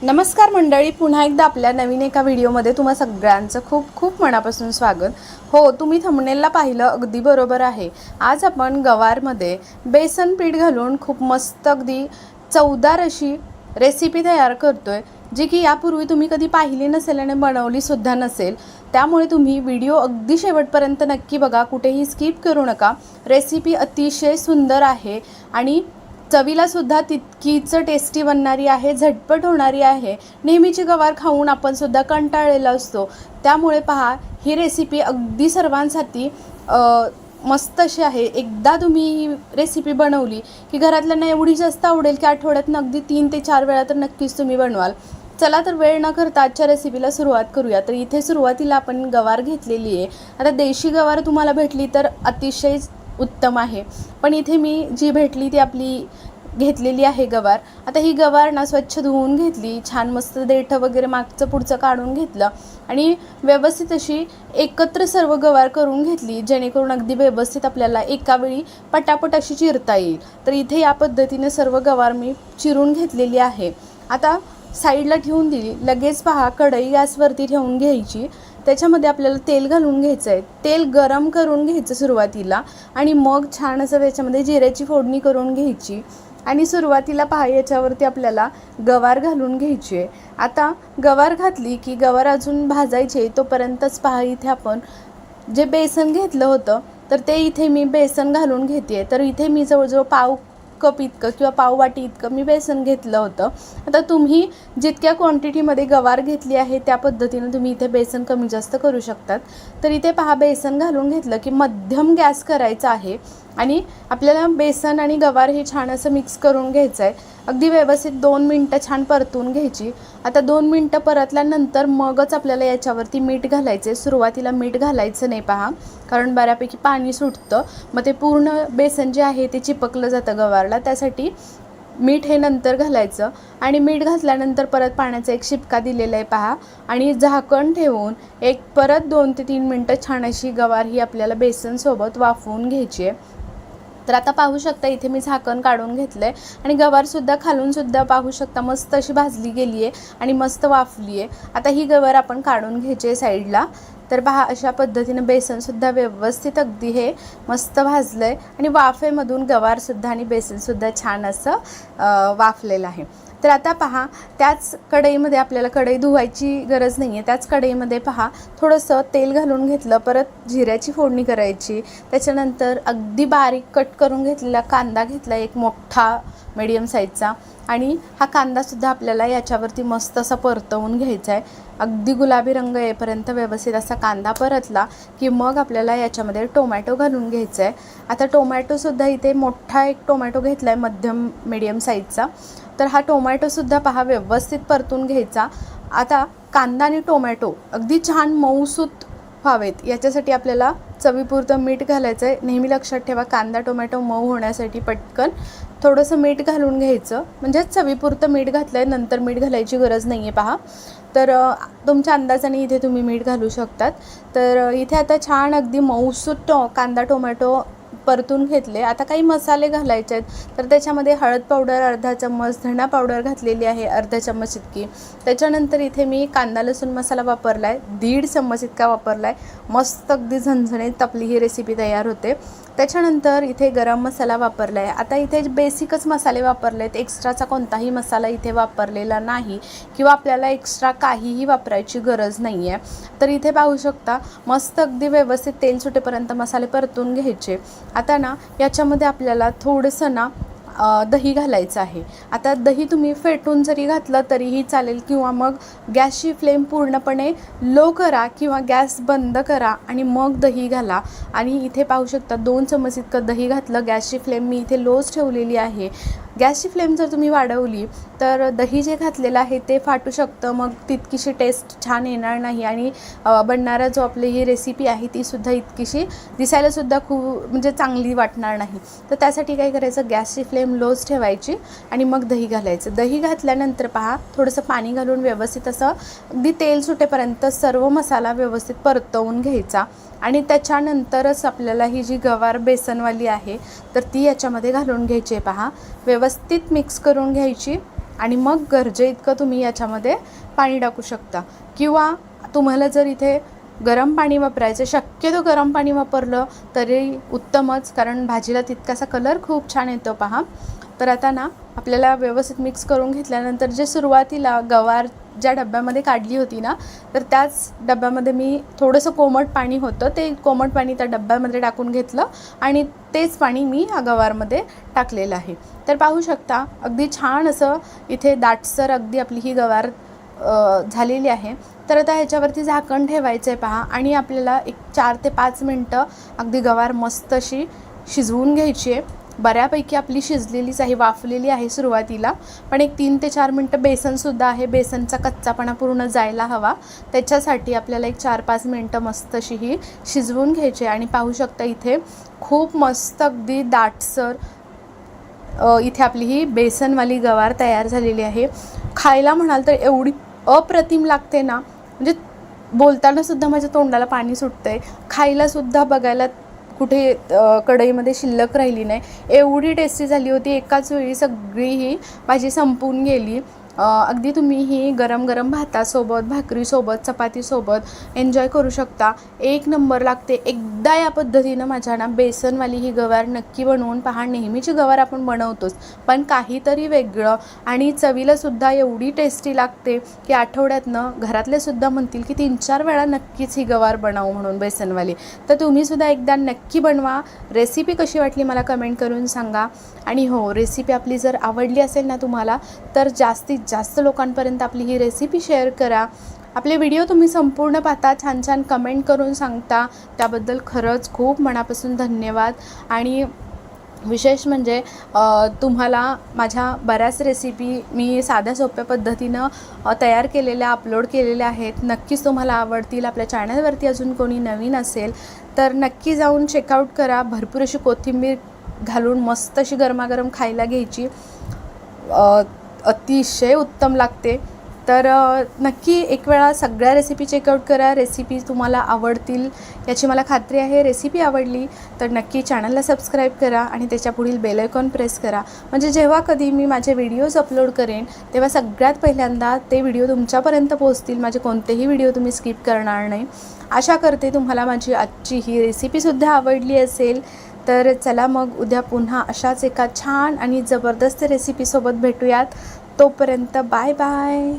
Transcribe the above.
नमस्कार मंडळी, पुन्हा एकदा आपल्या नवीन एका व्हिडिओमध्ये तुम्हा सगळ्यांचं खूप खूप मनापासून स्वागत. हो, तुम्ही थंबनेलला पाहिलं अगदी बरोबर आहे. आज आपण गवारमध्ये बेसन पीठ घालून खूप मस्त अगदी चवदार अशी रेसिपी तयार करतोय, जी की यापूर्वी तुम्ही कधी पाहिली नसेल आणि बनवलीसुद्धा नसेल. त्यामुळे तुम्ही व्हिडिओ अगदी शेवटपर्यंत नक्की बघा, कुठेही स्किप करू नका. रेसिपी अतिशय सुंदर आहे आणि चवीला सुद्धा तितकीच टेस्टी बनणारी आहे, झटपट होणारी आहे. नेहमीची गवार खाऊन आपण सुद्धा कंटाळलेला असतो. त्यामुळे पहा, ही रेसिपी अगदी सर्वांसाठी मस्त अशी आहे. एकदा तुम्ही ही रेसिपी बनवली की घरातल्यांना एवढी जास्त आवडेल की आठवड्यातून अगदी 3 ते 4 वेळा तर नक्कीच तुम्ही बनवाल. चला तर वेळ न करता आजच्या रेसिपीला सुरुवात करूया. तर इथे सुरुवातीला आपण गवार घेतलेली आहे. आता देशी गवार तुम्हाला भेटली तर अतिशय उत्तम आहे, पण इथे मी जी भेटली ती आपली घेतलेली आहे गवार. आता ही गवार ना स्वच्छ धुवून घेतली, छान मस्त देठं वगैरे मागचं पुढचं काढून घेतलं आणि व्यवस्थित अशी एकत्र सर्व गवार करून घेतली, जेणेकरून अगदी व्यवस्थित आपल्याला एका वेळी पटापट अशी चिरता येईल. तर इथे या पद्धतीने सर्व गवार मी चिरून घेतलेली आहे. आता साईडला ठेवून दिली. लगेच पहा, कढई गॅसवरती ठेवून घ्यायची. त्याच्यामध्ये आपल्याला तेल घालून घ्यायचं आहे. तेल गरम करून घ्यायचं सुरुवातीला आणि मग छान असं त्याच्यामध्ये जिऱ्याची फोडणी करून घ्यायची आणि सुरुवातीला पहा, याच्यावरती आपल्याला गवार घालून घ्यायची आहे. आता गवार घातली की गवार अजून भाजायचे, तोपर्यंतच पहा इथे आपण जे बेसन घेतलं होतं तर ते इथे मी बेसन घालून घेते. तर इथे मी जवळजवळ पाव कप इतकं किंवा पाव वाटी इतकं मी बेसन घेतलं होतं. आता तुम्ही जितक्या क्वांटिटीमध्ये गवार घेतली आहे त्या पद्धतीनं तुम्ही इथे बेसन कमी जास्त करू शकतात. तर इथे पहा, बेसन घालून घेतलं की मध्यम गॅस करायचा आहे आणि आपल्याला बेसन आणि गवार हे छान असं मिक्स करून घ्यायचं आहे. अगदी व्यवस्थित 2 मिनटं छान परतून घ्यायची. आता 2 मिनटं परतल्यानंतर मगच आपल्याला याच्यावरती मीठ घालायचं आहे. सुरुवातीला मीठ घालायचं नाही पहा, कारण बऱ्यापैकी पाणी सुटतं, मग ते पूर्ण बेसन जे आहे ते चिपकलं जातं गवारला. त्यासाठी मीठ हे नंतर घालायचं आणि मीठ घातल्यानंतर परत पाण्याचा एक शिपका दिलेला आहे पहा आणि झाकण ठेवून एक परत 2 ते 3 मिनटं छान अशी गवार ही आपल्याला बेसनसोबत वाफवून घ्यायची आहे. तर आता पाहू शकता, इथे मी झाकण काढून घेतलं आहे आणि गवारसुद्धा खालूनसुद्धा पाहू शकता मस्त अशी भाजली गेली आहे आणि मस्त वाफली आहे. आता ही गवार आपण काढून घ्यायची आहे साईडला. तर पहा, अशा पद्धतीनं बेसनसुद्धा व्यवस्थित अगदी हे मस्त भाजलं आहे आणि वाफेमधून गवारसुद्धा आणि बेसनसुद्धा छान असं वाफलेलं आहे. तर आता पहा, त्याच कढईमध्ये आपल्याला कढई धुवायची गरज नाही आहे. त्याच कढईमध्ये पहा, थोडंसं तेल घालून घेतलं, परत जिऱ्याची फोडणी करायची. त्याच्यानंतर अगदी बारीक कट करून घेतलेला कांदा घेतला, एक मोठा मीडियम साईजचा, आणि हा कांदासुद्धा आपल्याला याच्यावरती मस्त असा परतवून घ्यायचा आहे. अगदी गुलाबी रंग येईपर्यंत व्यवस्थित असा कांदा परतला की मग आपल्याला याच्यामध्ये टोमॅटो घालून घ्यायचा आहे. आता टोमॅटोसुद्धा इथे मोठा एक टोमॅटो घेतला आहे मध्यम मीडियम साईजचा. तर हा टोमॅटोसुद्धा पहा व्यवस्थित परतून घ्यायचा. आता कांदा आणि टोमॅटो अगदी छान मऊसूत व्हावेत याच्यासाठी आपल्याला चवीपुरतं मीठ घालायचं आहे. नेहमी लक्षात ठेवा, कांदा टोमॅटो मऊ होण्यासाठी पटकन थोडंसं मीठ घालून घ्यायचं. म्हणजे चवीपुरतं मीठ घातलं आहे, नंतर मीठ घालायची गरज नाही आहे पहा. तर तुमच्या अंदाजाने इथे तुम्ही मीठ घालू शकतात. तर इथे आता छान अगदी मऊसूत कांदा टोमॅटो परतून घेतले. आता काही मसाले घालायचे आहेत. तर त्याच्यामध्ये हळद पावडर अर्धा चम्मच, धणा पावडर घातलेली आहे अर्धा चम्मच इतकी. त्याच्यानंतर इथे मी कांदा लसूण मसाला वापरला आहे, 1.5 चम्मच इतका वापरला आहे. मस्त अगदी झणझणीत आपली ही रेसिपी तयार होते. त्याच्यानंतर इथे गरम मसाला वापरला आहे. आता इथे बेसिकच मसाले वापरले आहेत, एक्स्ट्राचा कोणताही मसाला इथे वापरलेला नाही किंवा आपल्याला एक्स्ट्रा काहीही वापरायची गरज नाही आहे. तर इथे पाहू शकता, मस्त अगदी व्यवस्थित तेल सुटेपर्यंत मसाले परतून घ्यायचे. आता ना याच्यामध्ये आपल्याला थोडंसं ना दही घालायचं आहे. आता दही तुम्ही फेटून जरी घातलं तरीही चालेल किंवा मग गॅसची फ्लेम पूर्णपणे लो करा किंवा गॅस बंद करा आणि मग दही घाला. आणि इथे पाहू शकता 2 चम्मच इतकं दही घातलं. गॅसची फ्लेम मी इथे लोच ठेवलेली आहे. गॅसची फ्लेम जर तुम्ही वाढवली तर दही जे घातलेलं आहे ते फाटू शकतं, मग तितकीशी टेस्ट छान येणार नाही आणि बनणारा जो आपली ही रेसिपी आहे तीसुद्धा इतकीशी दिसायलासुद्धा खूप म्हणजे चांगली वाटणार नाही. तर त्यासाठी काय करायचं, गॅसची फ्लेम लोच ठेवायची आणि मग दही घालायचं. दही घातल्यानंतर पहा, थोडंसं पाणी घालून व्यवस्थित असं अगदी तेल सुटेपर्यंत सर्व मसाला व्यवस्थित परतवून घ्यायचा आणि त्याच्यानंतरच आपल्याला ही जी गवार बेसनवाली आहे तर ती याच्यामध्ये घालून घ्यायची आहे. पहा, व्यवस्थित मिक्स करून घ्यायची आणि मग गरजे इतकं तुम्ही याच्यामध्ये पाणी टाकू शकता, किंवा तुम्हाला जर इथे गरम पाणी वापरायचं, शक्यतो गरम पाणी वापरलं तरी उत्तमच, कारण भाजीला तितकासा कलर खूप छान येतो पहा. तर आता ना आपल्याला व्यवस्थित मिक्स करून घेतल्यानंतर जे सुरुवातीला गवार ज्या डब्यामध्ये काढली होती ना, तर त्याच डब्यामध्ये मी थोडंसं कोमट पाणी होतं, ते कोमट पाणी त्या डब्यामध्ये टाकून घेतलं आणि तेच पाणी मी या गवारमध्ये टाकलेलं आहे. तर पाहू शकता अगदी छान असं इथे दाटसर अगदी आपली ही गवार झालेली आहे. तर आता ह्याच्यावरती झाकण ठेवायचं आहे पहा, आणि आपल्याला एक 4 ते 5 मिनटं अगदी गवार मस्त अशी शिजवून घ्यायची आहे. बऱ्यापैकी आपली शिजलेलीच आहे, वाफलेली आहे सुरुवातीला, पण एक 3 ते 4 मिनटं बेसनसुद्धा आहे, बेसनचा कच्चापणा पूर्ण जायला हवा, त्याच्यासाठी आपल्याला एक 4-5 मिनटं मस्त अशी ही शिजवून घ्यायची. आणि पाहू शकता इथे खूप मस्त अगदी दाटसर इथे आपली ही बेसनवाली गवार तयार झालेली आहे. खायला म्हणाल तर एवढी अप्रतिम लागते ना, म्हणजे बोलतानासुद्धा माझ्या तोंडाला पाणी सुटतं आहे. खायलासुद्धा बघायला कुठे कढईमध्ये शिल्लक राहिली नाही, एवढी टेस्टी झाली होती. एकाच वेळी सगळी ही भाजी संपून गेली. अगदी तुम्ही ही गरम गरम भातासोबत, भाकरीसोबत, चपातीसोबत एन्जॉय करू शकता. एक नंबर लागते. एकदा या पद्धतीनं माझ्या ना बेसनवाली ही गवार नक्की बनवून पहा. नेहमीची गवार आपण बनवतोच, पण काहीतरी वेगळं, आणि चवीलासुद्धा एवढी टेस्टी लागते की आठवड्यातनं घरातलेसुद्धा म्हणतील की 3-4 वेळा नक्कीच ही गवार बनवू म्हणून बेसनवाली. तर तुम्हीसुद्धा एकदा नक्की बनवा. रेसिपी कशी वाटली मला कमेंट करून सांगा. आणि हो, रेसिपी आपली जर आवडली असेल ना तुम्हाला, तर जास्तीत जास्त लोकांपर्यंत आपली ही रेसिपी शेअर करा. आपले व्हिडिओ तुम्ही संपूर्ण पाहता, छान छान कमेंट करून सांगता, त्याबद्दल खरंच खूप मनापासून धन्यवाद. आणि विशेष म्हणजे तुम्हाला माझ्या बऱ्याच रेसिपी मी साध्या सोप्या पद्धतीनं तयार केलेल्या, अपलोड केलेल्या आहेत. नक्कीच तुम्हाला आवडतील. आपल्या चॅनलवरती अजून कोणी नवीन असेल तर नक्की जाऊन चेकआउट करा. भरपूर अशी कोथिंबीर घालून मस्त अशी गरमागरम खायला घ्यायची, अतिशय उत्तम लागते. तर नक्की एक वेळा सगळ्या रेसिपी चेकआउट करा. रेसिपी तुम्हाला आवडतील याची मला खात्री आहे. रेसिपी आवडली तर नक्की चॅनलला सबस्क्राईब करा आणि त्याच्या पुढील बेल आयकॉन प्रेस करा, म्हणजे जेव्हा कधी मी माझे व्हिडिओज अपलोड करेन तेव्हा सगळ्यात पहिल्यांदा ते व्हिडिओ तुमच्यापर्यंत पोहोचतील. माझे कोणतेही व्हिडिओ तुम्ही स्किप करणार नाही. आशा करते तुम्हाला माझी आजची ही रेसिपीसुद्धा आवडली असेल. तर चला मग उद्या पुन्हा अशाच एका छान आणि जबरदस्त रेसिपीसोबत भेटूयात. तोपर्यंत बाय बाय.